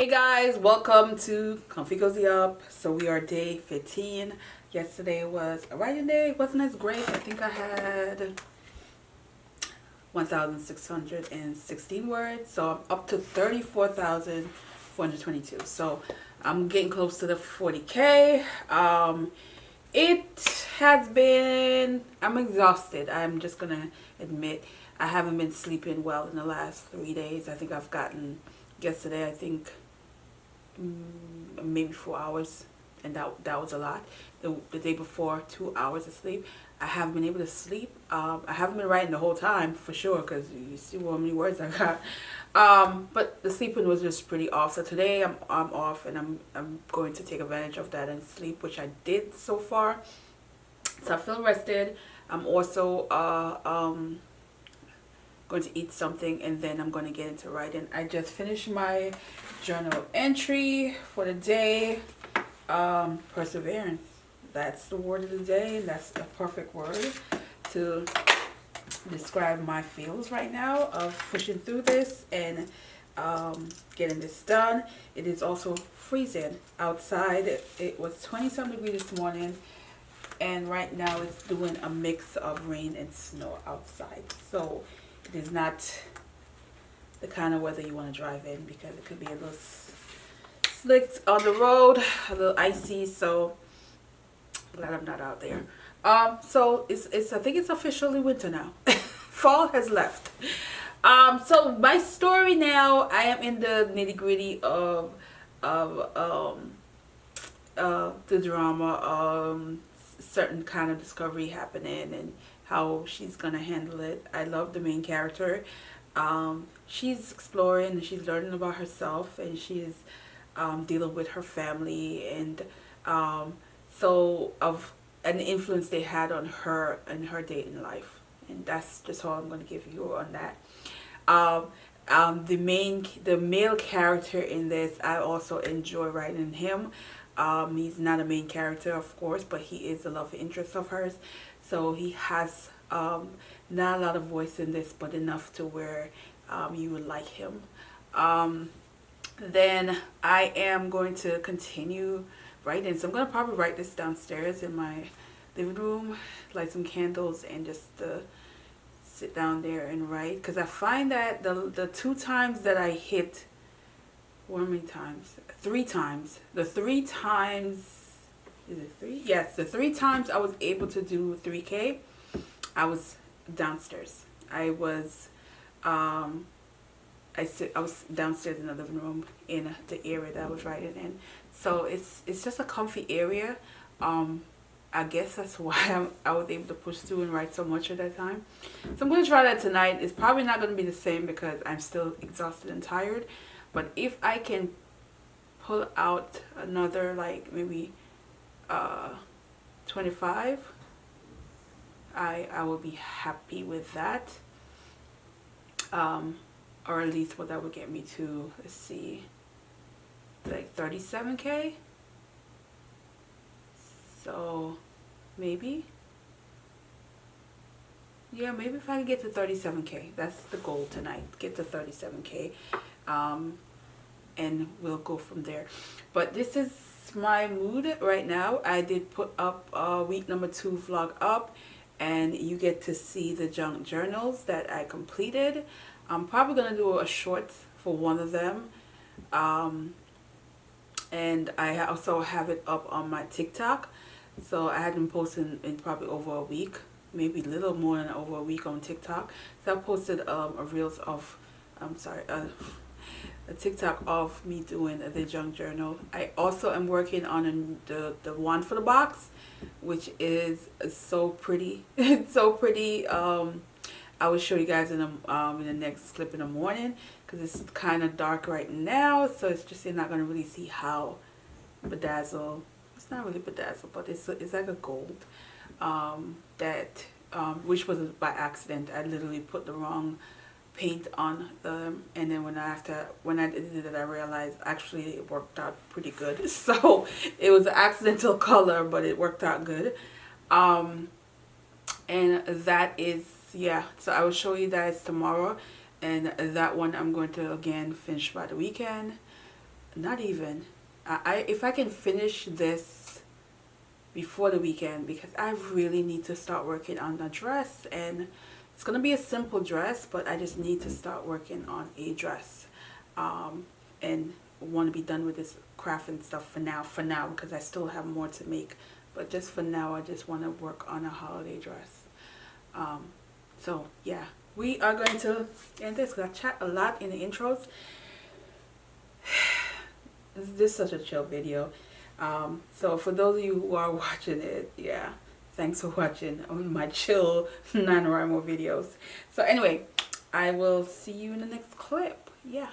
Hey guys, welcome to Comfy Cozy Up. So we are day 15. Yesterday was a writing day. It wasn't as great. I think I had 1,616 words. So I'm up to 34,422. So I'm getting close to the 40K. It has been, I'm exhausted. I'm just going to admit I haven't been sleeping well in the last 3 days. I think I've gotten, yesterday I think maybe 4 hours, and that was a lot. The day before, 2 hours of sleep. I haven't been able to sleep. I haven't been writing the whole time for sure, because you see how many words I got. But the sleeping was just pretty off. So today I'm off, and I'm going to take advantage of that and sleep, which I did so far. So I feel rested. I'm also going to eat something, and then I'm going to get into writing. I just finished my journal entry for the day. Perseverance. That's the word of the day. That's the perfect word to describe my feels right now of pushing through this and getting this done. It is also freezing outside. It was 20-some degrees this morning, and right now it's doing a mix of rain and snow outside. So it is not the kind of weather you want to drive in, because it could be a little slick on the road, a little icy. So glad I'm not out there. So it's I think it's officially winter now. Fall has left. So my story now, I am in the nitty-gritty of the drama, certain kind of discovery happening and how she's gonna handle it. I love the main character. She's exploring and she's learning about herself, and she's dealing with her family, and so of an influence they had on her and her dating life. And that's just all I'm going to give you on that. The male character in this, I also enjoy writing him. He's not a main character, of course, but he is a love interest of hers. So he has not a lot of voice in this, but enough to where you would like him. Then I am going to continue writing. So I'm going to probably write this downstairs in my living room, light some candles, and just sit down there and write. Because I find that the 2 times that I hit, how many times? 3 times. The 3 times, is it 3? Yes, the 3 times I was able to do 3K, I was downstairs. I was downstairs in the living room in the area that I was writing in. So it's just a comfy area. I guess that's why I was able to push through and write so much at that time. So I'm going to try that tonight. It's probably not going to be the same because I'm still exhausted and tired. But if I can pull out another, like, maybe 25, I will be happy with that. Or at least what that would get me to, let's see, like 37K. So maybe, yeah, maybe if I can get to 37K, that's the goal tonight, get to 37K, and we'll go from there. But this is my mood right now. I did put up week number 2 vlog up, and you get to see the junk journals that I completed. I'm probably going to do a short for one of them. And I also have it up on my TikTok. So I hadn't posted in probably over a week, maybe a little more than over a week on TikTok. So I posted a TikTok of me doing the junk journal. I also am working on the one for the box, which is so pretty. It's so pretty. I will show you guys in the next clip in the morning, because it's kind of dark right now, so it's just, you're not going to really see how bedazzled. It's not really bedazzled, but it's like a gold which was by accident. I literally put the wrong paint on them, and then when I did it, I realized actually it worked out pretty good. So it was an accidental color, but it worked out good. And that is, yeah, so I will show you guys tomorrow, and that one I'm going to again finish by the weekend. not even. If I can finish this before the weekend, because I really need to start working on a dress, and it's gonna be a simple dress, but I just need to start working on a dress, and want to be done with this craft and stuff for now, because I still have more to make, but just for now I just want to work on a holiday dress. So yeah, we are going to end this because I chat a lot in the intros. This is such a chill video. So for those of you who are watching it, yeah, thanks for watching on my chill NanoWrimo videos. So anyway, I will see you in the next clip. Yeah.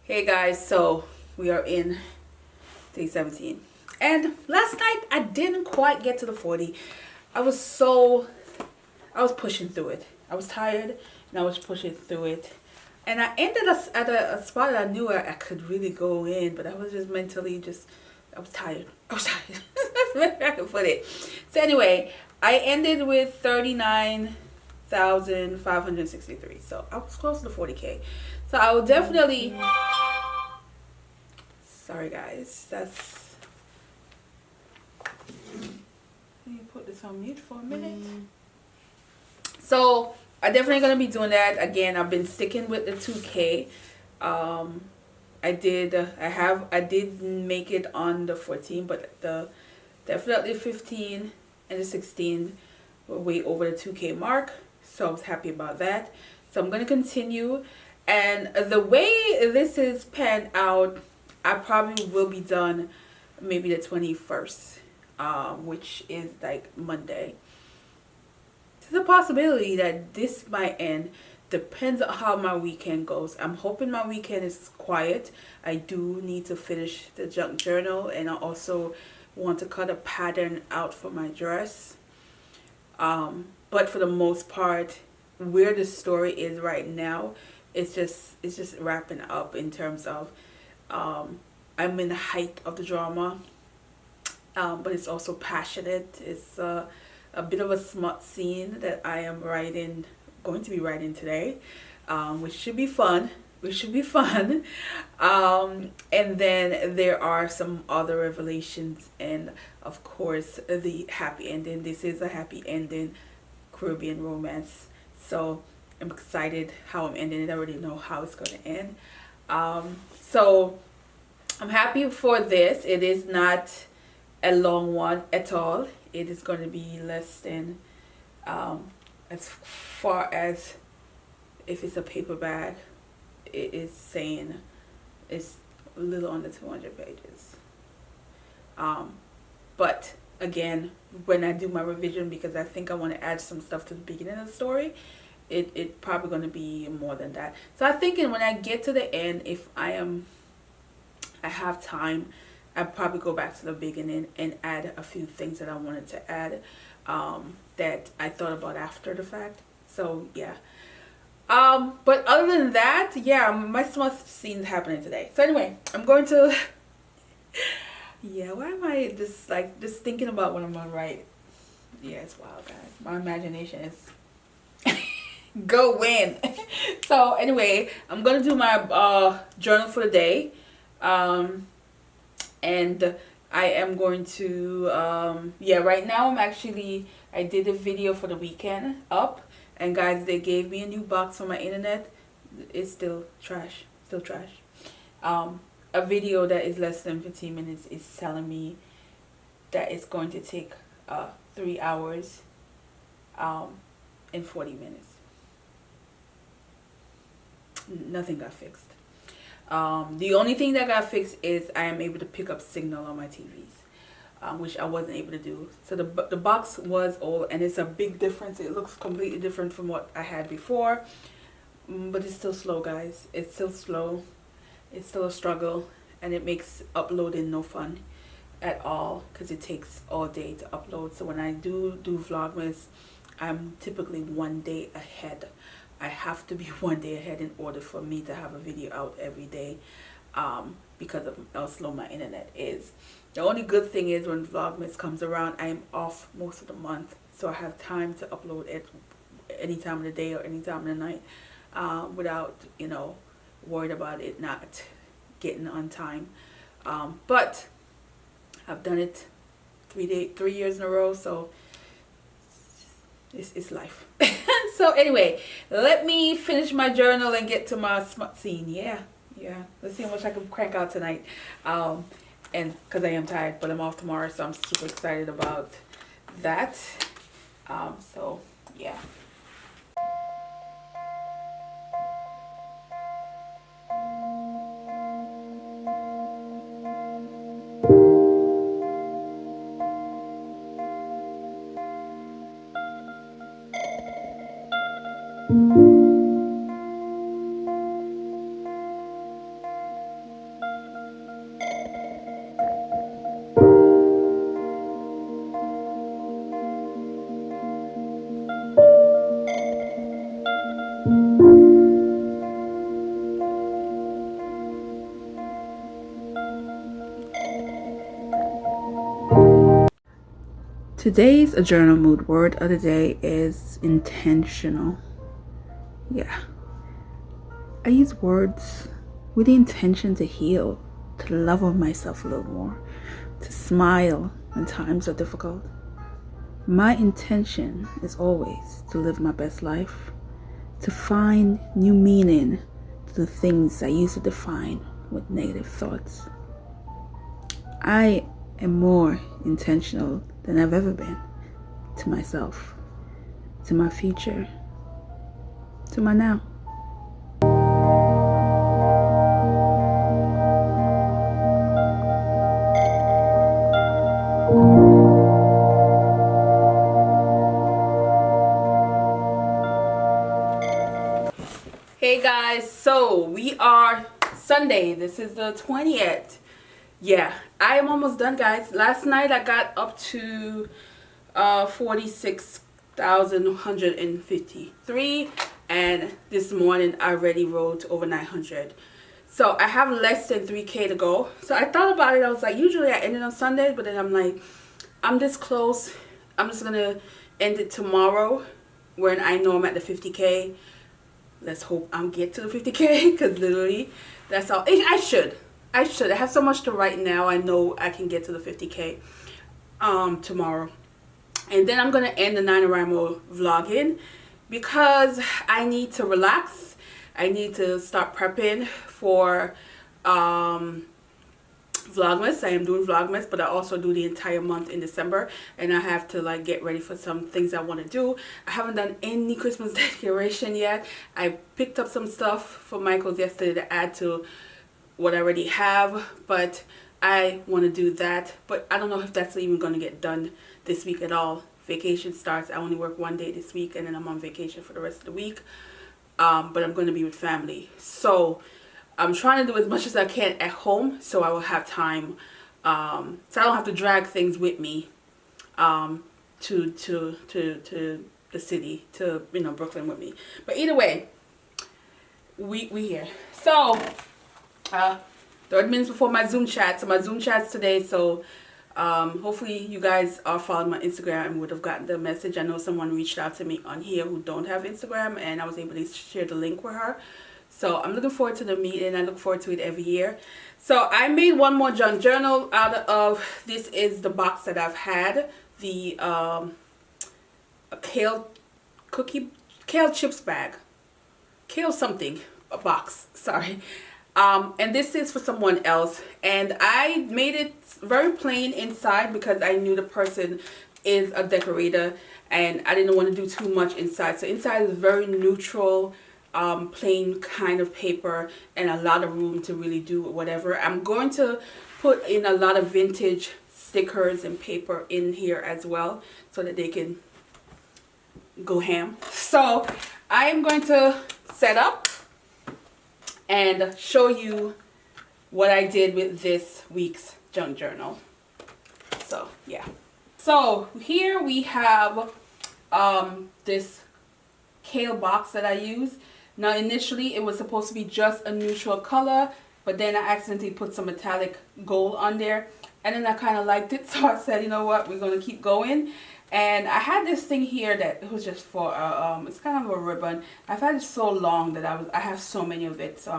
Hey guys, so we are in day 17, and last night I didn't quite get to the 40. I was pushing through it. I was tired and I was pushing through it, and I ended up at a spot that I knew I could really go in, but I was just mentally I was tired. That's the way I can put it. So anyway, I ended with 39,563, so I was close to 40K. So I will definitely, sorry guys, let me put this on mute for a minute. So I'm definitely gonna be doing that again. I've been sticking with the 2K. I did make it on the 14, but the definitely 15 and the 16 were way over the 2K mark, so I was happy about that. So I'm gonna continue, and the way this is panned out, I probably will be done maybe the 21st, which is like Monday. There's a possibility that this might end. Depends on how my weekend goes. I'm hoping my weekend is quiet. I do need to finish the junk journal, and I also want to cut a pattern out for my dress. But for the most part, where the story is right now, it's just wrapping up in terms of I'm in the height of the drama, but it's also passionate. It's a bit of a smut scene that I am going to be writing today, which should be fun. And then there are some other revelations, and of course the happy ending. This is a happy ending Caribbean romance, so I'm excited how I'm ending it. I already know how it's going to end. So I'm happy for this. It is not a long one at all. It is going to be less than, as far as if it's a paperback, it is saying it's a little under 200 pages. But again, when I do my revision, because I think I want to add some stuff to the beginning of the story, it probably going to be more than that. So I'm thinking when I get to the end, if I have time, I'll probably go back to the beginning and add a few things that I wanted to add, that I thought about after the fact. So yeah. But other than that, yeah, my smut scene's happening today. So anyway, I'm going to yeah, why am I just thinking about what I'm gonna write? Yeah, it's wild, guys. My imagination is go win. So anyway, I'm gonna do my journal for the day, and I am going to yeah, right now I did a video for the weekend up, and guys, they gave me a new box for my internet. It's still trash. A video that is less than 15 minutes is telling me that it's going to take 3 hours and 40 minutes. nothing got fixed. The only thing that got fixed is I am able to pick up signal on my TVs, which I wasn't able to do. So the box was old, and it's a big difference. It looks completely different from what I had before, but it's still slow, guys. It's still slow. It's still a struggle, and it makes uploading no fun at all because it takes all day to upload. So when I do Vlogmas, I'm typically 1 day ahead. I have to be 1 day ahead in order for me to have a video out every day, because of how slow my internet is. The only good thing is when Vlogmas comes around, I am off most of the month, so I have time to upload it any time of the day or any time of the night, without, you know, worried about it not getting on time. But I've done it 3 years in a row, so it's life. So anyway, let me finish my journal and get to my smut scene. Yeah. Let's see how much I can crank out tonight. And because I am tired, but I'm off tomorrow, so I'm super excited about that. So yeah. Today's journal mood word of the day is intentional. Yeah. I use words with the intention to heal, to love on myself a little more, to smile when times are difficult. My intention is always to live my best life, to find new meaning to the things I used to define with negative thoughts. I am more intentional than I've ever been to myself, to my future, to my now. Hey guys, so we are Sunday. This is the 20th. Yeah, I am almost done, guys. Last night I got up to 46,153, and this morning I already wrote over 900. So I have less than 3K to go. So I thought about it. I was like, usually I end it on Sundays, but then I'm like, I'm this close. I'm just gonna end it tomorrow when I know I'm at the 50K. Let's hope I'll get to the 50K, because literally that's all. I should. I have so much to write now. I know I can get to the 50K tomorrow. And then I'm going to end the NanoWrimo vlogging because I need to relax. I need to start prepping for Vlogmas. I am doing Vlogmas, but I also do the entire month in December, and I have to like get ready for some things I want to do. I haven't done any Christmas decoration yet. I picked up some stuff for Michael's yesterday to add to what I already have, but I want to do that. But I don't know if that's even going to get done this week at all. Vacation starts. I only work 1 day this week, and then I'm on vacation for the rest of the week. But I'm going to be with family, so I'm trying to do as much as I can at home, so I will have time, so I don't have to drag things with me to the city, to, you know, Brooklyn with me. But either way, we here. So 30 minutes before my Zoom chat. So my Zoom chat's today, so hopefully you guys are following my Instagram and would have gotten the message. I know someone reached out to me on here who don't have Instagram, and I was able to share the link with her. So I'm looking forward to the meeting. I look forward to it every year. So I made one more junk journal out of, this is the box that I've had, the kale chips bag, kale something, a box, sorry. And this is for someone else, and I made it very plain inside because I knew the person is a decorator and I didn't want to do too much inside. So inside is very neutral, plain kind of paper and a lot of room to really do whatever. I'm going to put in a lot of vintage stickers and paper in here as well so that they can go ham. So I am going to set up and show you what I did with this week's junk journal. So yeah. So here we have this kale box that I use. Now initially it was supposed to be just a neutral color, but then I accidentally put some metallic gold on there, and then I kind of liked it, so I said, you know what, we're going to keep going. And I had this thing here that it was just for it's kind of a ribbon. I've had it so long that I have so many of it, so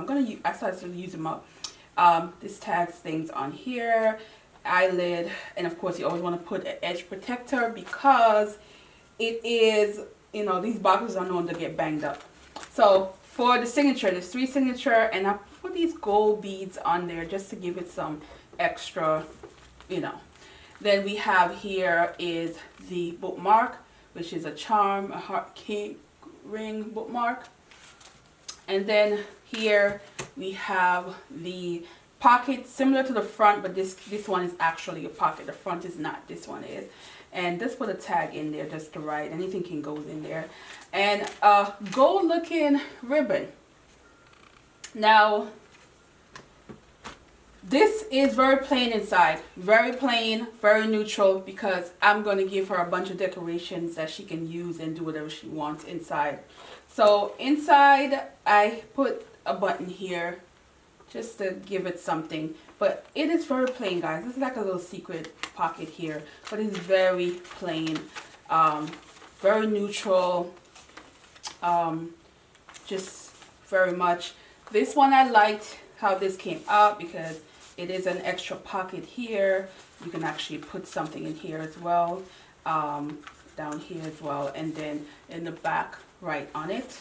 I started to use them up. This tags things on here, eyelid, and of course you always want to put an edge protector because it is, you know, these boxes are known to get banged up. So for the signature, there's 3 signature, and I put these gold beads on there just to give it some extra, you know. Then we have here is the bookmark, which is a charm, a heart key ring bookmark. And then here we have the pocket, similar to the front, but this one is actually a pocket. The front is not, this one is. And just put a tag in there just to write. Anything can go in there. And a gold looking ribbon. Now, this is very plain inside, very plain, very neutral, because I'm going to give her a bunch of decorations that she can use and do whatever she wants inside. So inside I put a button here just to give it something, but it is very plain, guys. This is like a little secret pocket here, but it's very plain, very neutral, just very much. This one I liked how this came out because it is an extra pocket here. You can actually put something in here as well, down here as well, and then in the back right on it. So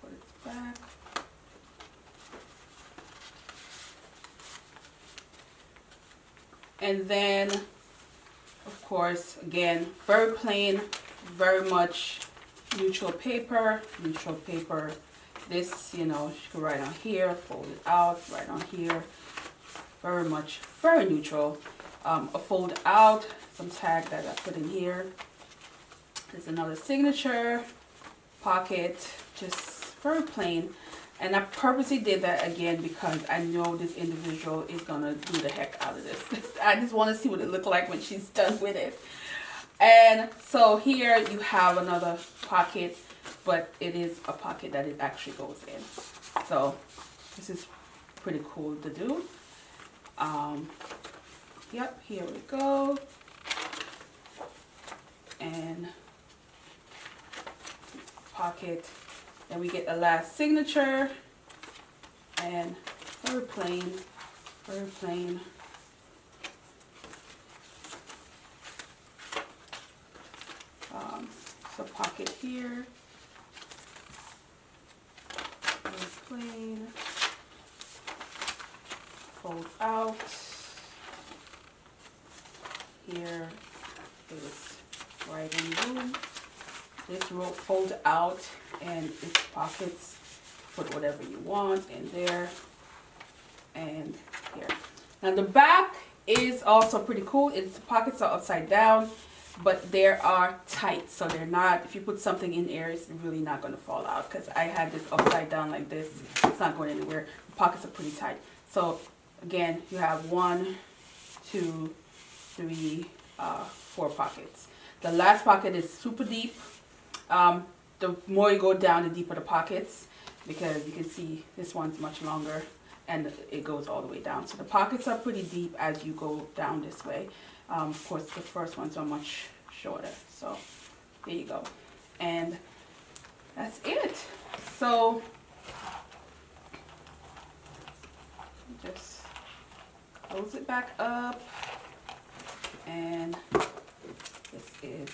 put it back. And then, of course, again, very plain, very much neutral paper, This, you know, you can write on here, fold it out, write on here. Very much, very neutral. A fold out, some tag that I put in here. There's another signature, pocket, just very plain. And I purposely did that again because I know this individual is gonna do the heck out of this. I just want to see what it looks like when she's done with it. And so here you have another pocket, but it is a pocket that it actually goes in. So this is pretty cool to do. Yep, here we go. And pocket. Then we get the last signature. And very plain, very plain. So pocket here. Plain, fold out. Here is writing room. This row fold out and its pockets. Put whatever you want in there and here. Now the back is also pretty cool. Its pockets are upside down, but they are tight, so they're not, if you put something in there, it's really not going to fall out, because I had this upside down like this. It's not going anywhere. The pockets are pretty tight. So again, you have 1, 2, 3, 4 pockets. The last pocket is super deep. The more you go down, the deeper the pockets, because you can see this one's much longer and it goes all the way down. So the pockets are pretty deep as you go down this way. Of course, the first ones are much shorter. So there you go. And that's it. So just close it back up. And this is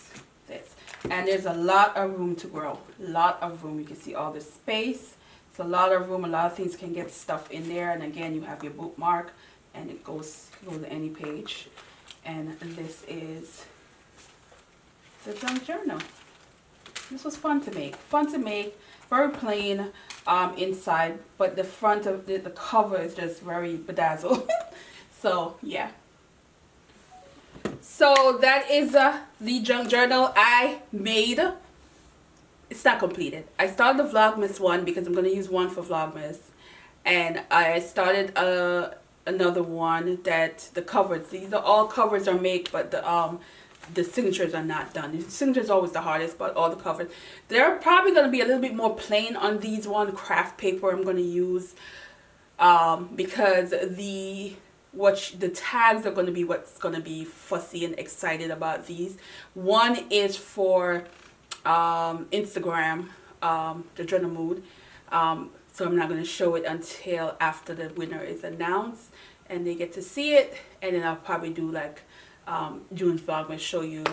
this. And there's a lot of room to grow. A lot of room. You can see all this space. It's a lot of room. A lot of things can get stuff in there. And again, you have your bookmark. And it goes to any page. And this is the junk journal. This was fun to make. Very plain inside, but the front of the cover is just very bedazzled. So yeah. So that is the junk journal I made. It's not completed. I started the Vlogmas one because I'm going to use one for Vlogmas. And I started another one that the covers, these are all covers are made, but the signatures are not done. The signatures are always the hardest, but all the covers. They're probably going to be a little bit more plain on these one. Craft paper I'm going to use because the tags are going to be what's going to be fussy and excited about these. One is for Instagram, the AjournalMood. So I'm not going to show it until after the winner is announced and they get to see it. And then I'll probably do like June's Vlogmas, show you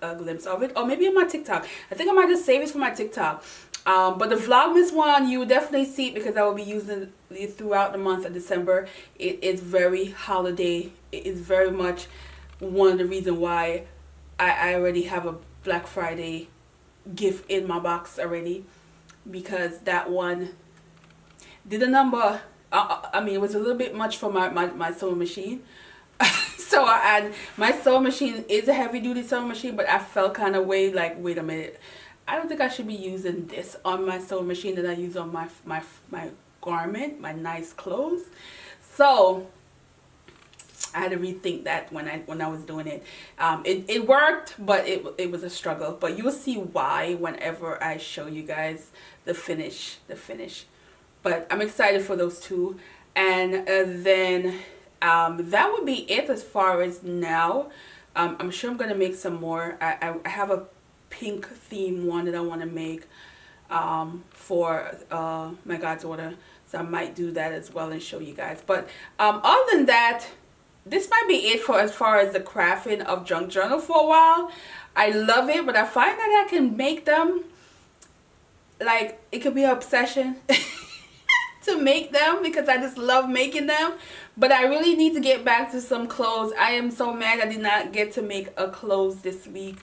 a glimpse of it. Or maybe on my TikTok. I think I might just save it for my TikTok. But the Vlogmas one, you will definitely see it because I will be using it throughout the month of December. It is very holiday. It is very much one of the reasons why I already have a Black Friday gift in my box already. Because that one did a number. I mean, it was a little bit much for my sewing machine. So my sewing machine is a heavy duty sewing machine, but I felt kind of way like, wait a minute, I don't think I should be using this on my sewing machine that I use on my garment, my nice clothes. So I had to rethink that when I was doing it. It worked, but it was a struggle. But you'll see why whenever I show you guys the finish. But I'm excited for those two. And then that would be it as far as now. I'm sure I'm gonna make some more. I have a pink theme one that I want to make for my goddaughter. So I might do that as well and show you guys. But other than that, this might be it for as far as the crafting of junk journal for a while. I love it, but I find that I can make them, like, it could be an obsession to make them because I just love making them. But I really need to get back to some clothes. I am so mad I did not get to make a clothes this week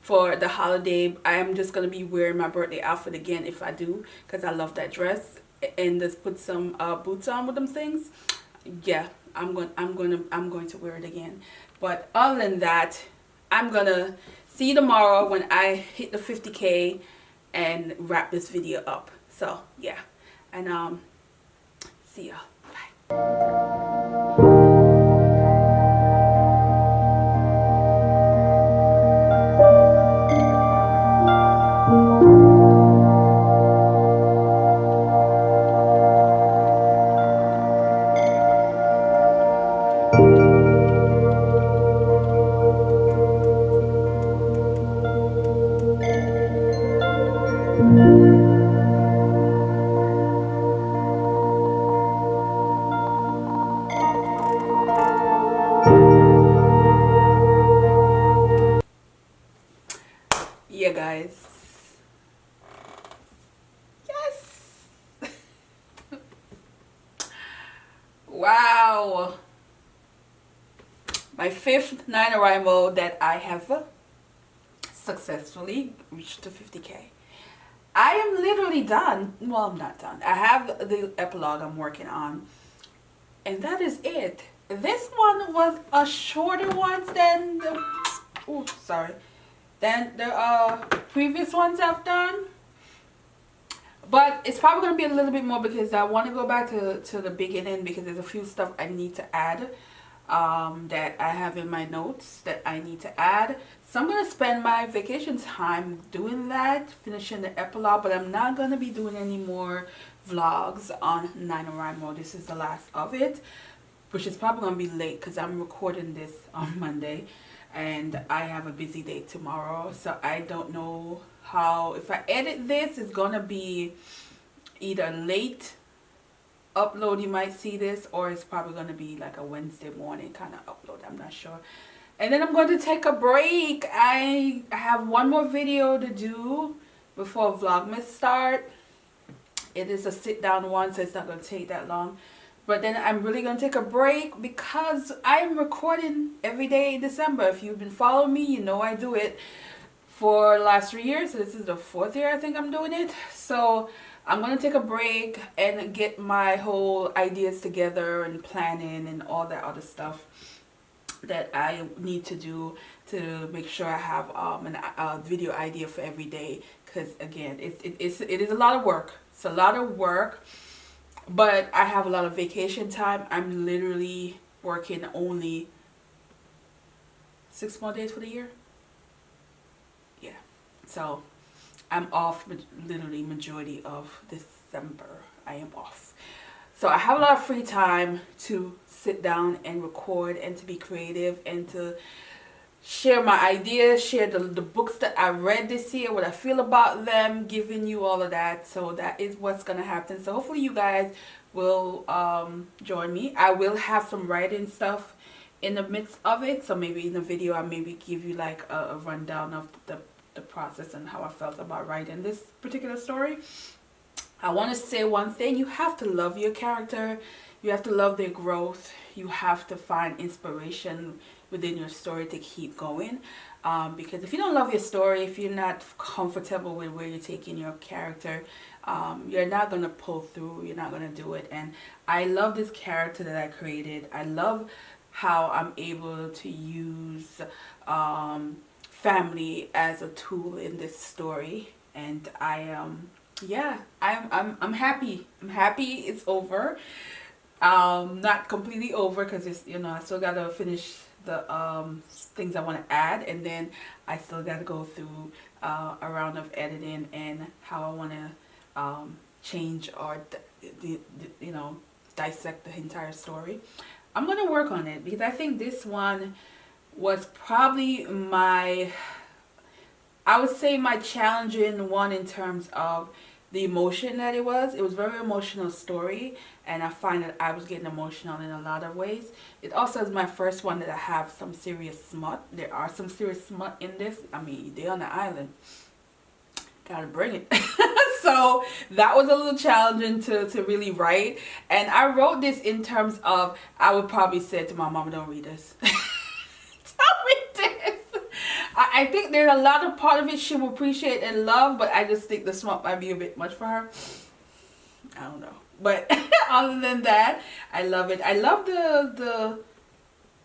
for the holiday. I am just going to be wearing my birthday outfit again if I do, because I love that dress, and just put some boots on with them things. Yeah, I'm going to wear it again. But other than that, I'm gonna see you tomorrow when I hit the 50K and wrap this video up. So yeah, and see y'all. Bye. Yeah, guys. Yes. Wow. My 5th NanoWrimo that I have successfully reached the 50K. I am literally done. Well, I'm not done. I have the epilogue I'm working on. And that is it. This one was a shorter one than the... Oh, sorry. Than the previous ones I've done. But it's probably going to be a little bit more because I want to go back to the beginning because there's a few stuff I need to add that I have in my notes that I need to add. So I'm going to spend my vacation time doing that, finishing the epilogue, but I'm not going to be doing any more vlogs on NanoWrimo. This is the last of it, which is probably going to be late because I'm recording this on Monday. And I have a busy day tomorrow, so I don't know how, if I edit this, it's gonna be either late upload, you might see this, or it's probably gonna be like a Wednesday morning kind of upload. I'm not sure. And then I'm going to take a break. I have one more video to do before Vlogmas start. It is a sit down one, so it's not gonna take that long. But then I'm really going to take a break because I'm recording every day in December. If you've been following me, you know I do it for the last 3 years. So this is the 4th year I think I'm doing it. So I'm going to take a break and get my whole ideas together and planning and all that other stuff that I need to do to make sure I have a video idea for every day. Because again, it is a lot of work. It's a lot of work, but I have a lot of vacation time. I'm literally working only 6 more days for the year. Yeah, so I'm off literally majority of December. I am off. So I have a lot of free time to sit down and record and to be creative and to share my ideas, share the books that I read this year, what I feel about them, giving you all of that. So that is what's going to happen. So hopefully you guys will join me. I will have some writing stuff in the midst of it. So maybe in the video I maybe give you like a rundown of the process and how I felt about writing this particular story. I want to say one thing: you have to love your character, you have to love their growth, you have to find inspiration within your story to keep going, because if you don't love your story, if you're not comfortable with where you're taking your character, you're not going to pull through, you're not going to do it. And I love this character that I created. I love how I'm able to use family as a tool in this story, and I'm happy. I'm happy it's over. Not completely over, because it's, I still gotta finish the things I want to add, and then I still gotta go through a round of editing and how I want to change or dissect the entire story. I'm gonna work on it because I think this one was probably my challenging one in terms of the emotion that it was. It was a very emotional story, and I find that I was getting emotional in a lot of ways. It also is my first one that I have some serious smut. There are some serious smut in this. I mean, they're on the island. Gotta bring it. So that was a little challenging to really write. And I wrote this in terms of, I would probably say to my mom, don't read this. I think there's a lot of part of it she will appreciate and love, but I just think the smut might be a bit much for her. I don't know. But other than that, I love it. I love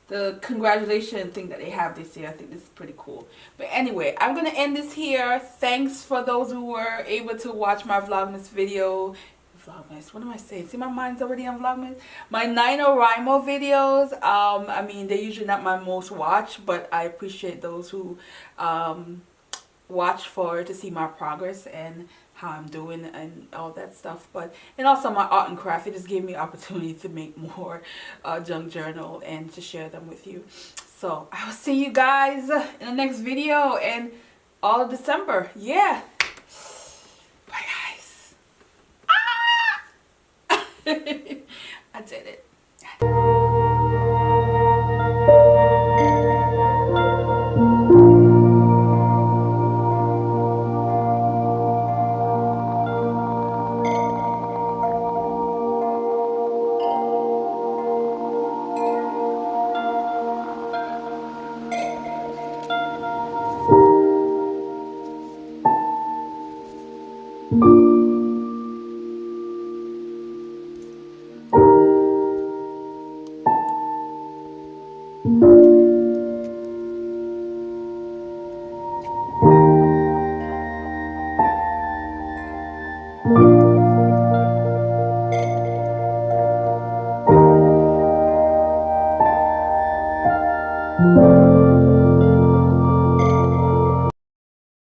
the congratulations thing that they have this year. I think this is pretty cool. But anyway, I'm going to end this here. Thanks for those who were able to watch my Vlogmas video. Vlogmas, what am I saying? See, my mind's already on Vlogmas. My NanoWrimo videos, I mean, they're usually not my most watched, but I appreciate those who watch to see my progress and how I'm doing and all that stuff. And also my art and craft, it just gave me opportunity to make more junk journal and to share them with you. So I will see you guys in the next video and all of December. Yeah. Bye guys. I did it.